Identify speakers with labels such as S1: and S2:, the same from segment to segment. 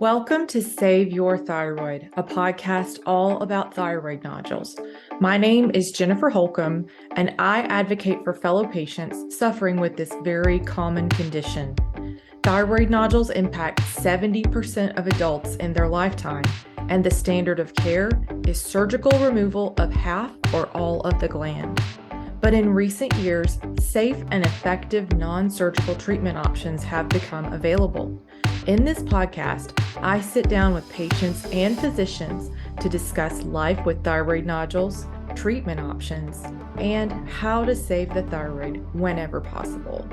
S1: Welcome to Save Your Thyroid, a podcast all about thyroid nodules. My name is Jennifer Holcomb, and I advocate for fellow patients suffering with this very common condition. Thyroid nodules impact 70% of adults in their lifetime, and the standard of care is surgical removal of half or all of the gland. But in recent years, safe and effective non-surgical treatment options have become available. In this podcast, I sit down with patients and physicians to discuss life with thyroid nodules, treatment options, and how to save the thyroid whenever possible.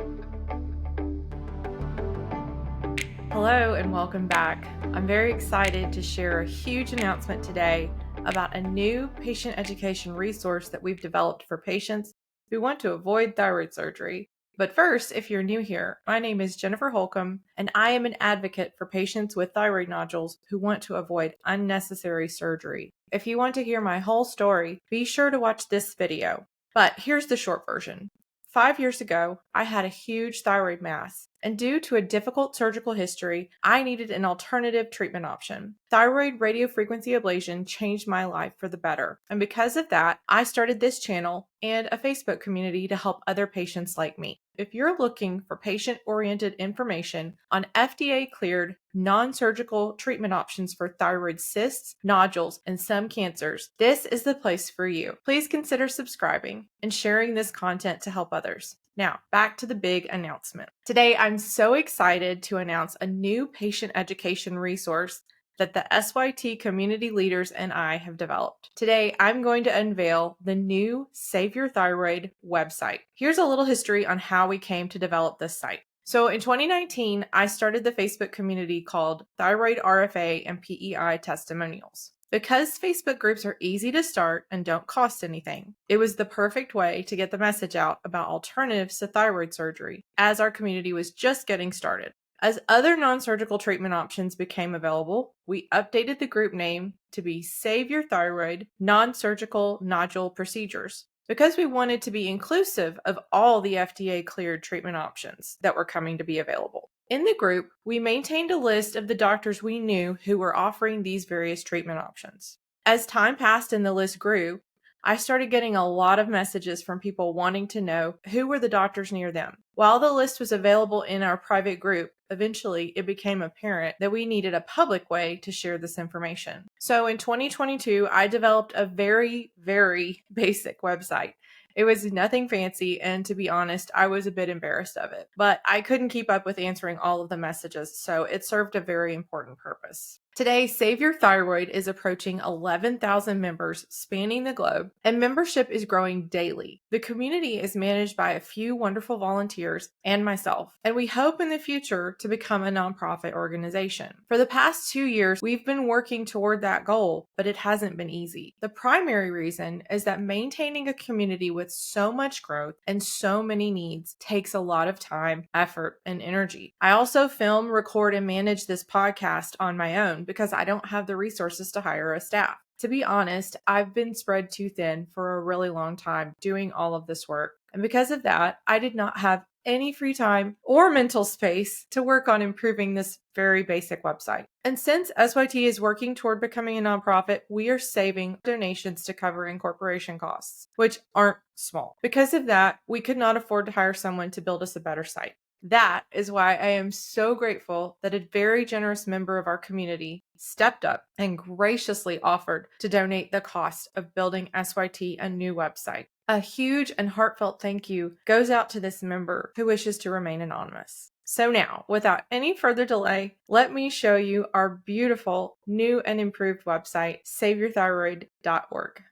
S1: Hello and welcome back. I'm very excited to share a huge announcement today about a new patient education resource that we've developed for patients who want to avoid thyroid surgery. But first, if you're new here, my name is Jennifer Holcomb, and I am an advocate for patients with thyroid nodules who want to avoid unnecessary surgery. If you want to hear my whole story, be sure to watch this video. But here's the short version. 5 years ago, I had a huge thyroid mass, and due to a difficult surgical history, I needed an alternative treatment option. Thyroid radiofrequency ablation changed my life for the better, and because of that, I started this channel and a Facebook community to help other patients like me. If you're looking for patient-oriented information on FDA-cleared, non-surgical treatment options for thyroid cysts, nodules, and some cancers, this is the place for you. Please consider subscribing and sharing this content to help others. Now, back to the big announcement. Today, I'm so excited to announce a new patient education resource that the SYT community leaders and I have developed. Today, I'm going to unveil the new Save Your Thyroid website. Here's a little history on how we came to develop this site. So in 2019, I started the Facebook community called Thyroid RFA and PEI Testimonials. Because Facebook groups are easy to start and don't cost anything, it was the perfect way to get the message out about alternatives to thyroid surgery, as our community was just getting started. As other non-surgical treatment options became available, we updated the group name to be Save Your Thyroid Non-Surgical Nodule Procedures, because we wanted to be inclusive of all the FDA-cleared treatment options that were coming to be available. In the group, we maintained a list of the doctors we knew who were offering these various treatment options. As time passed and the list grew, I started getting a lot of messages from people wanting to know who were the doctors near them. While the list was available in our private group, eventually it became apparent that we needed a public way to share this information. So in 2022, I developed a very, very basic website. It was nothing fancy, and to be honest, I was a bit embarrassed of it. But I couldn't keep up with answering all of the messages, so it served a very important purpose. Today, Save Your Thyroid is approaching 11,000 members spanning the globe, and membership is growing daily. The community is managed by a few wonderful volunteers and myself, and we hope in the future to become a nonprofit organization. For the past 2 years, we've been working toward that goal, but it hasn't been easy. The primary reason is that maintaining a community with so much growth and so many needs takes a lot of time, effort, and energy. I also film, record, and manage this podcast on my own because I don't have the resources to hire a staff. To be honest, I've been spread too thin for a really long time doing all of this work. And because of that, I did not have any free time or mental space to work on improving this very basic website. And since SYT is working toward becoming a nonprofit, we are saving donations to cover incorporation costs, which aren't small. Because of that, we could not afford to hire someone to build us a better site. That is why I am so grateful that a very generous member of our community stepped up and graciously offered to donate the cost of building SYT a new website. A huge and heartfelt thank you goes out to this member who wishes to remain anonymous. So now, without any further delay, let me show you our beautiful new and improved website, saveyourthyroid.org.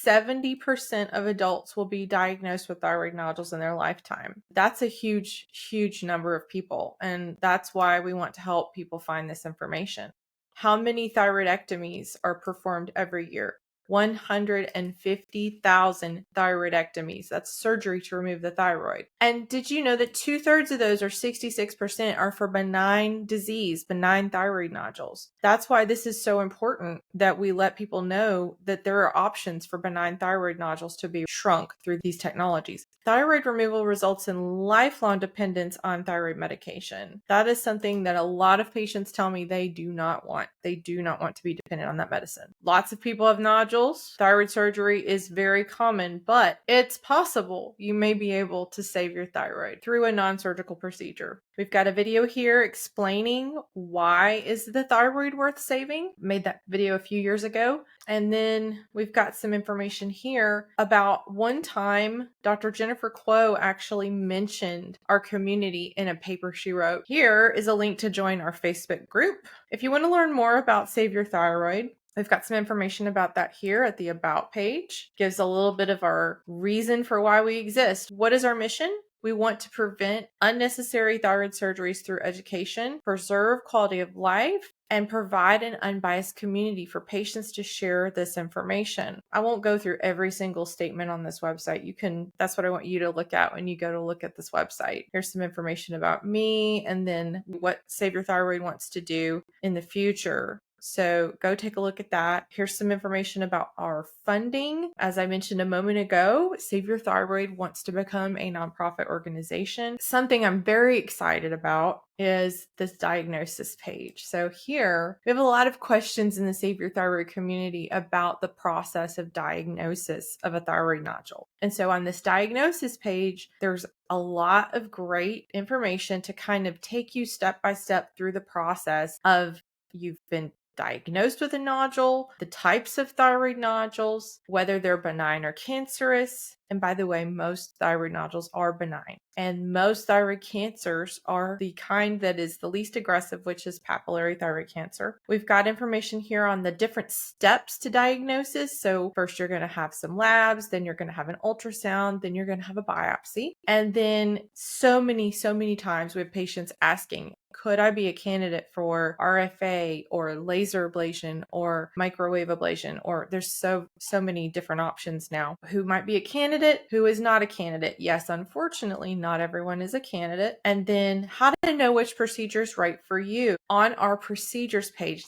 S1: 70% of adults will be diagnosed with thyroid nodules in their lifetime. That's a huge, huge number of people, and that's why we want to help people find this information. How many thyroidectomies are performed every year? 150,000 thyroidectomies. That's surgery to remove the thyroid. And did you know that 2/3 of those, or 66%, are for benign disease, benign thyroid nodules? That's why this is so important that we let people know that there are options for benign thyroid nodules to be shrunk through these technologies. Thyroid removal results in lifelong dependence on thyroid medication. That is something that a lot of patients tell me they do not want. They do not want to be dependent on that medicine. Lots of people have nodules. Thyroid surgery is very common, but it's possible you may be able to save your thyroid through a non-surgical procedure. We've got a video here explaining why is the thyroid worth saving. Made that video a few years ago. And then we've got some information here about one time Dr. Jennifer Kuo actually mentioned our community in a paper she wrote. Here is a link to join our Facebook group. If you want to learn more about Save Your Thyroid, we've got some information about that here at the About page. Gives a little bit of our reason for why we exist. What is our mission? We want to prevent unnecessary thyroid surgeries through education, preserve quality of life, and provide an unbiased community for patients to share this information. I won't go through every single statement on this website. That's what I want you to look at when you go to look at this website. Here's some information about me and then what Save Your Thyroid wants to do in the future. So go take a look at that. Here's some information about our funding. As I mentioned a moment ago, Save Your Thyroid wants to become a nonprofit organization. Something I'm very excited about is this diagnosis page. So here we have a lot of questions in the Save Your Thyroid community about the process of diagnosis of a thyroid nodule. And so on this diagnosis page, there's a lot of great information to kind of take you step by step through the process of you've been diagnosed with a nodule, the types of thyroid nodules, whether they're benign or cancerous. And by the way, most thyroid nodules are benign. And most thyroid cancers are the kind that is the least aggressive, which is papillary thyroid cancer. We've got information here on the different steps to diagnosis. So first you're going to have some labs, then you're going to have an ultrasound, then you're going to have a biopsy. And then so many times we have patients asking, could I be a candidate for RFA or laser ablation or microwave ablation? Or there's so many different options now. Who might be a candidate? Who is not a candidate? Yes, unfortunately, not everyone is a candidate. And then how to know which procedure is right for you. On our procedures page,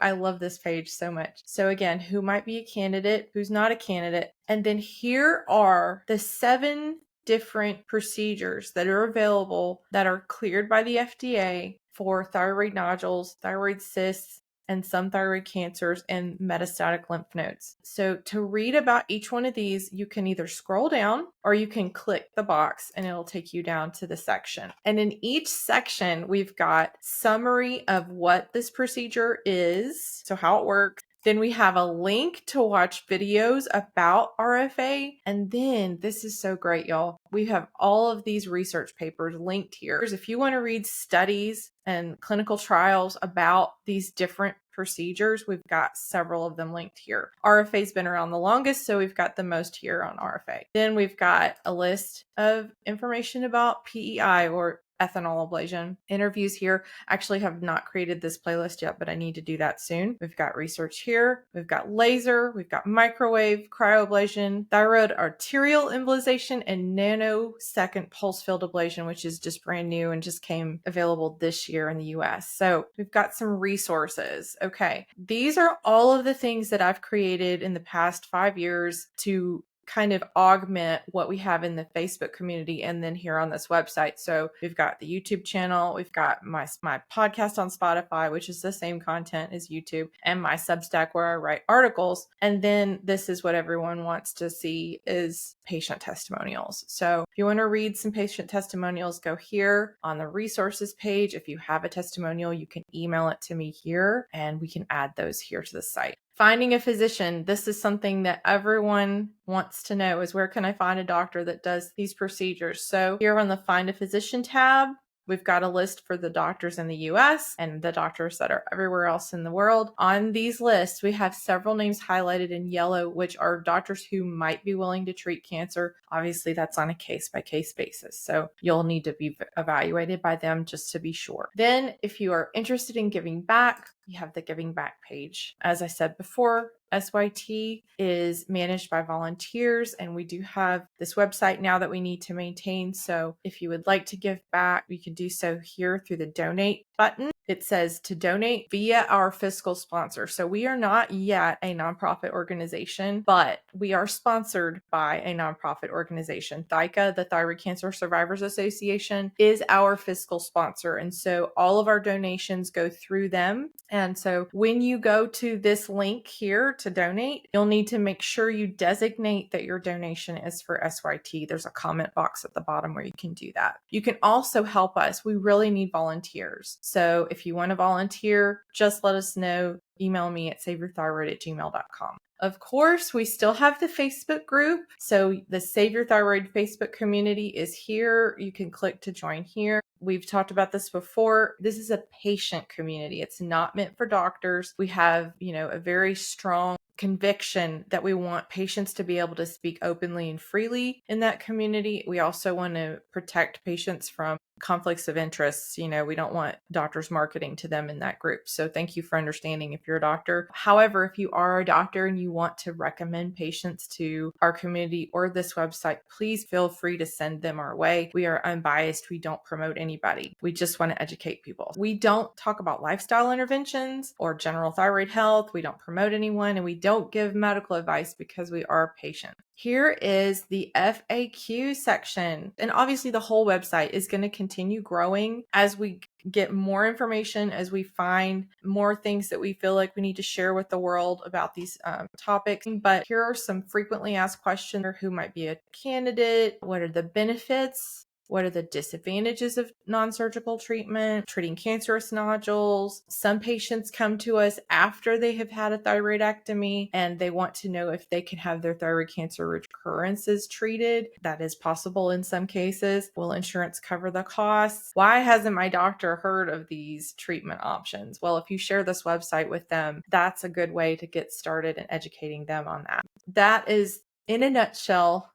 S1: I love this page so much. So again, who might be a candidate? Who's not a candidate? And then here are the 7 different procedures that are available that are cleared by the FDA for thyroid nodules, thyroid cysts, and some thyroid cancers and metastatic lymph nodes. So to read about each one of these, you can either scroll down or you can click the box and it'll take you down to the section. And in each section, we've got summary of what this procedure is, so how it works. Then we have a link to watch videos about RFA. And then this is so great, y'all. We have all of these research papers linked here. If you want to read studies and clinical trials about these different procedures, we've got several of them linked here. RFA's been around the longest, so we've got the most here on RFA. Then we've got a list of information about PEI, or ethanol ablation. Interviews here. Actually have not created this playlist yet, but I need to do that soon. We've got research here. We've got laser. We've got microwave, cryoablation, thyroid arterial embolization, and nanosecond pulse field ablation, which is just brand new and just came available this year in the US. So we've got some resources. Okay. These are all of the things that I've created in the past 5 years to kind of augment what we have in the Facebook community and then here on this website. So we've got the YouTube channel, we've got my podcast on Spotify, which is the same content as YouTube, and my Substack where I write articles. And then this is what everyone wants to see is patient testimonials. So if you want to read some patient testimonials, go here on the resources page. If you have a testimonial, you can email it to me here and we can add those here to the site. Finding a physician. This is something that everyone wants to know, is where can I find a doctor that does these procedures? So here on the Find a Physician tab, we've got a list for the doctors in the US and the doctors that are everywhere else in the world. On these lists, we have several names highlighted in yellow, which are doctors who might be willing to treat cancer. Obviously, that's on a case-by-case basis. So you'll need to be evaluated by them just to be sure. Then if you are interested in giving back, you have the giving back page. As I said before, SYT is managed by volunteers, and we do have this website now that we need to maintain. So if you would like to give back, you can do so here through the donate button. It says to donate via our fiscal sponsor. So we are not yet a nonprofit organization, but we are sponsored by a nonprofit organization. THICA, the Thyroid Cancer Survivors Association, is our fiscal sponsor. And so all of our donations go through them. And so when you go to this link here to donate, you'll need to make sure you designate that your donation is for SYT. There's a comment box at the bottom where you can do that. You can also help us. We really need volunteers. So if you want to volunteer, just let us know. Email me at saveyourthyroid@gmail.com. Of course, we still have the Facebook group. So the Save Your Thyroid Facebook community is here. You can click to join here. We've talked about this before. This is a patient community. It's not meant for doctors. We have, a very strong conviction that we want patients to be able to speak openly and freely in that community. We also want to protect patients from conflicts of interests. We don't want doctors marketing to them in that group. So thank you for understanding if you're a doctor. However, if you are a doctor and you want to recommend patients to our community or this website, please feel free to send them our way. We are unbiased. We don't promote anybody. We just want to educate people. We don't talk about lifestyle interventions or general thyroid health. We don't promote anyone, and we don't give medical advice because we are patient. Here is the FAQ section. And obviously the whole website is going to continue growing as we get more information, as we find more things that we feel like we need to share with the world about these topics. But here are some frequently asked questions. Who might be a candidate? What are the benefits? What are the disadvantages of non-surgical treatment, treating cancerous nodules? Some patients come to us after they have had a thyroidectomy and they want to know if they can have their thyroid cancer recurrences treated. That is possible in some cases. Will insurance cover the costs? Why hasn't my doctor heard of these treatment options? Well, if you share this website with them, that's a good way to get started in educating them on that. That is, in a nutshell,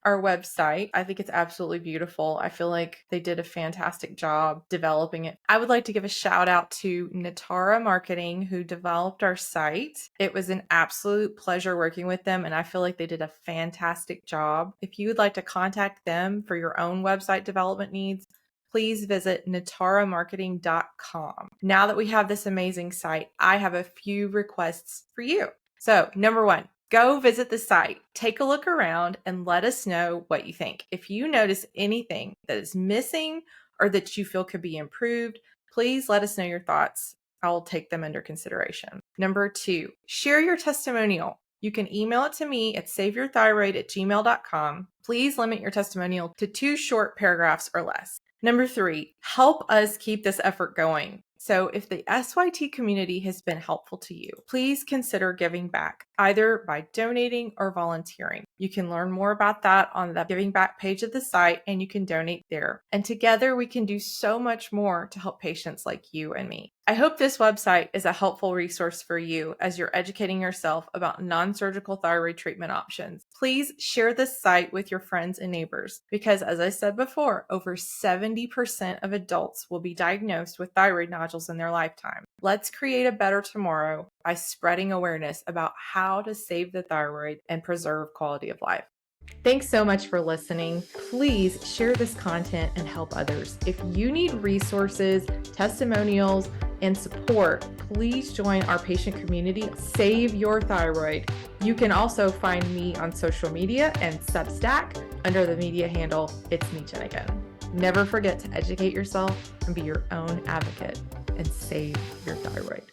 S1: our website. I think it's absolutely beautiful. I feel like they did a fantastic job developing it. I would like to give a shout out to Nitara Marketing, who developed our site. It was an absolute pleasure working with them, and I feel like they did a fantastic job. If you would like to contact them for your own website development needs, please visit nitaramarketing.com. Now that we have this amazing site, I have a few requests for you. So, number one, go visit the site, take a look around, and let us know what you think. If you notice anything that is missing or that you feel could be improved, please let us know your thoughts. I'll take them under consideration. Number two, share your testimonial. You can email it to me at saveyourthyroid@gmail.com. Please limit your testimonial to 2 short paragraphs or less. Number three, help us keep this effort going. So if the SYT community has been helpful to you, please consider giving back, either by donating or volunteering. You can learn more about that on the giving back page of the site, and you can donate there. And together we can do so much more to help patients like you and me. I hope this website is a helpful resource for you as you're educating yourself about non-surgical thyroid treatment options. Please share this site with your friends and neighbors because, as I said before, over 70% of adults will be diagnosed with thyroid nodules in their lifetime. Let's create a better tomorrow by spreading awareness about how to save the thyroid and preserve quality of life. Thanks so much for listening. Please share this content and help others. If you need resources, testimonials, and support, please join our patient community, Save Your Thyroid. You can also find me on social media and Substack under the media handle, It's Me Jen Again. Never forget to educate yourself and be your own advocate and save your thyroid.